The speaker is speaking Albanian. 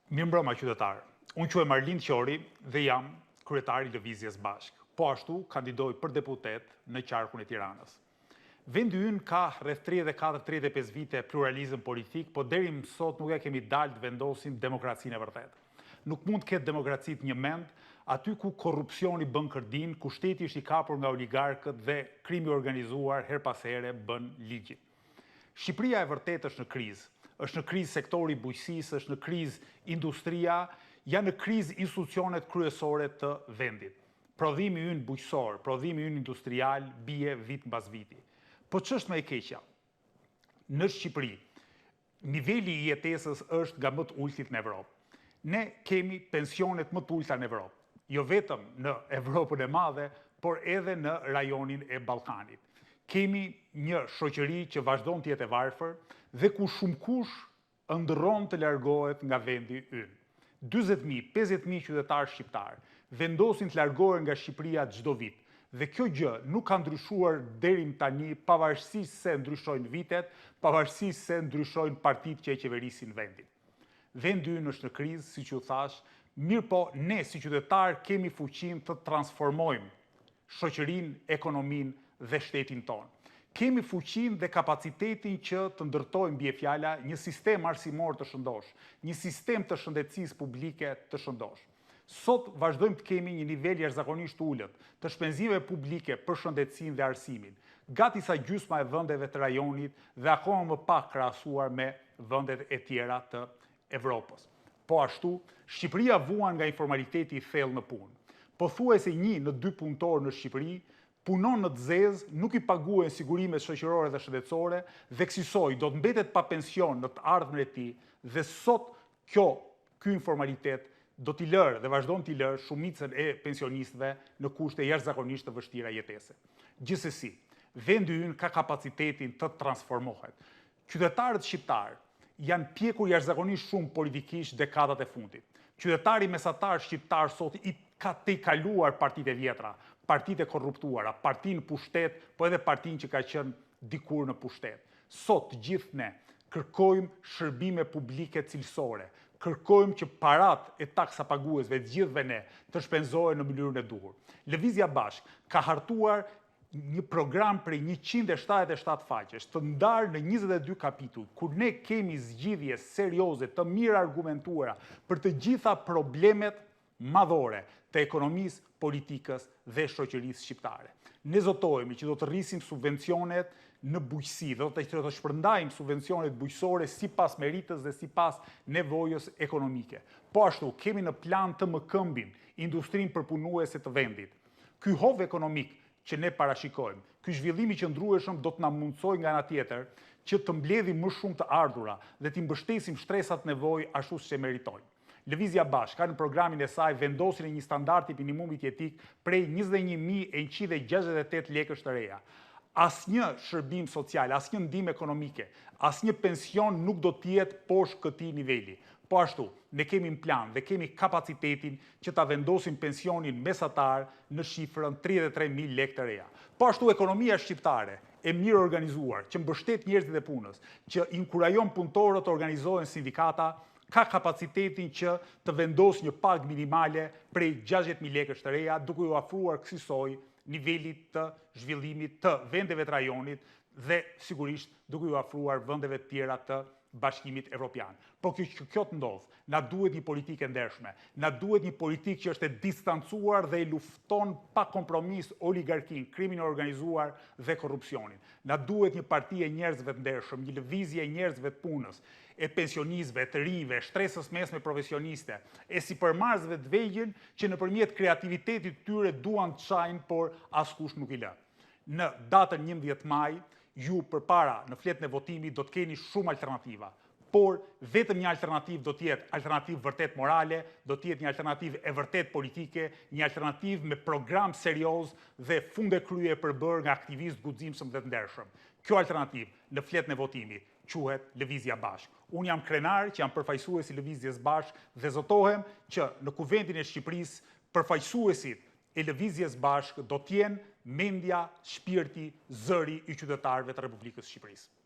Mirëmbrëma qytetarë. Unë quhem Arlind Qori dhe jam kryetari i Lëvizjes Bashk. Po ashtu kandidoj për deputet në qarkun e Tiranës. Vendi ynë ka rreth 34-35 vite pluralizëm politik, po deri më sot nuk e kemi dalë të vendosim demokracinë e vërtetë. Nuk mund të ketë demokracit një mend, aty ku korrupsioni bën kërdin, ku shteti është i kapur nga oligarkët dhe krimi organizuar her pas here bën ligjin. Shqipëria e vërtetë është në krizë. Është në krizë sektori i bujqësisë, është në krizë industria, janë në krizë institucionet kryesore të vendit. Prodhimi ynë bujqësor, prodhimi ynë industrial bie vit mbas viti. Po ç'është më e keqja? Në Shqipëri, niveli i jetesës është nga më të ultit në Evropë. Ne kemi pensionet më të ulta në Evropë, jo vetëm në Evropën e Madhe, por edhe në rajonin e Ballkanit. Kemi një shoqëri që vazhdon të jetë e varfër dhe ku shumë kush ëndërron të largohet nga vendi ynë. 40.000, 50.000 qytetarë shqiptarë vendosin të largohen nga Shqipëria çdo vit. Dhe kjo gjë nuk ka ndryshuar deri më tani, pavarësisht se ndryshojnë vitet, pavarësisht se ndryshojnë partitë që e qeverisin vendin. Vendi ynë është në krizë, siç ju thash, mirë po ne si qytetarë kemi fuqinë të transformojmë shoqërinë, ekonominë dhe shtetin tonë. Kemi fuqinë dhe kapacitetin që të ndërtojmë mbi fjala një sistem arsimor të shëndosh, një sistem të shëndetësisë publike të shëndosh. Sot vazhdojmë të kemi një nivel jashtëzakonisht ulët të shpenzimeve publike për shëndetësinë dhe arsimin, gati sa gjysma e vendeve të rajonit dhe akoma më pak krahasuar me vendet e tjera të Evropës. Po ashtu, Shqipëria vuan nga informaliteti i thellë në punë. Pothuajse 1 në 2 punëtorë në Shqipëri punon në të zezë, nuk i paguhen sigurimet shoqërore dhe shëndetësore dhe kësaj do të mbetet pa pension në të ardhmen e tij dhe sot ky informalitet do t'i lërë dhe vazhdon t'i lërë shumicën e pensionistëve në kushte jashtëzakonisht të vështira jetese. Gjithsesi, vendi ynë ka kapacitetin të transformohet. Qytetarët shqiptarë janë pjekur jashtëzakonisht shumë politikisht dekadat e fundit. Qytetari mesatar shqiptar sot i ka tejkaluar partitë e vjetra, partitë e korruptuara, partinë pushtet, po edhe partinë që ka qenë dikur në pushtet. Sot të gjithë ne kërkojmë shërbime publike cilësore, kërkojmë që parat e taksa paguesve të gjithëve ne të shpenzohen në mënyrën e duhur. Lëvizja Bashk ka hartuar një program prej 177 faqesh, të ndarë në 22 kapitull, kur ne kemi zgjidhje serioze të mirë argumentuara për të gjitha problemet madhore të ekonomisë, politikës dhe shoqërisë shqiptare. Ne zotojmë që do të rrisim subvencionet në bujqësi, do të shpërndajmë subvencionet bujqësore sipas meritës dhe sipas nevojës ekonomike. Po ashtu, kemi në plan të mëkëmbin industrinë përpunuese të vendit. Ky hov ekonomik që ne parashikojmë, ky zhvillim i qëndrueshëm do të na mundsojë nga ana tjetër që të mbledhim më shumë të ardhura dhe të mbështesim shtresat nevojë ashtu siç e meritojnë. Lëvizja Bashk ka në programin e saj vendosjen e një standardi minimumit jetik prej 21.168 lekësh të reja. Asnjë shërbim social, asnjë ndihmë ekonomike, asnjë pension nuk do të jetë poshtë këtij niveli. Po ashtu, ne kemi në plan dhe kemi kapacitetin që ta vendosim pensionin mesatar në shifrën 33.000 lekë të reja. Po ashtu, ekonomia shqiptare e mirë organizuar, që mbështet njerëzit e punës, që inkurajon punëtorët të organizohen sindikata, ka kapacitetin që të vendosë një pagë minimale prej 60.000 lekësh të reja, duke u ofruar kësaj nivelit të zhvillimit të vendeve të rajonit dhe sigurisht duke u ofruar vendeve të tjera të Bashkimit Evropian. Po kjo të ndodh, na duhet një politikë e ndershme, na duhet një politikë që është e distancuar dhe i lufton pa kompromis oligarkinë, krimin e organizuar dhe korrupsionin. Na duhet një parti e njerëzve të ndershëm, një lëvizje e njerëzve të punës, e pensionistëve, të rinjve, shtresës mesme profesioniste, e sipërmarrësve të vegjël që nëpërmjet kreativitetit të tyre duan të çajnë, por askush nuk i lë. Në datën 11 maj, ju përpara në fletën e votimit do të keni shumë alternativa, por vetëm një alternativë do të jetë alternativë vërtet morale, do të jetë një alternativë e vërtet politike, një alternativë me program serioz dhe funde krye përbërë nga aktivistë guximshëm dhe të ndershëm. Kjo alternativë në fletën e votimit quhet Lëvizja Bashk. Unë jam krenar që jam përfaqësuesi i Lëvizjes Bashk dhe zotohem që në Kuvendin e Shqipërisë përfaqësuesit e Lëvizjes Bashk do të jenë mendja, shpirti, zëri i qytetarëve të Republikës së Shqipërisë.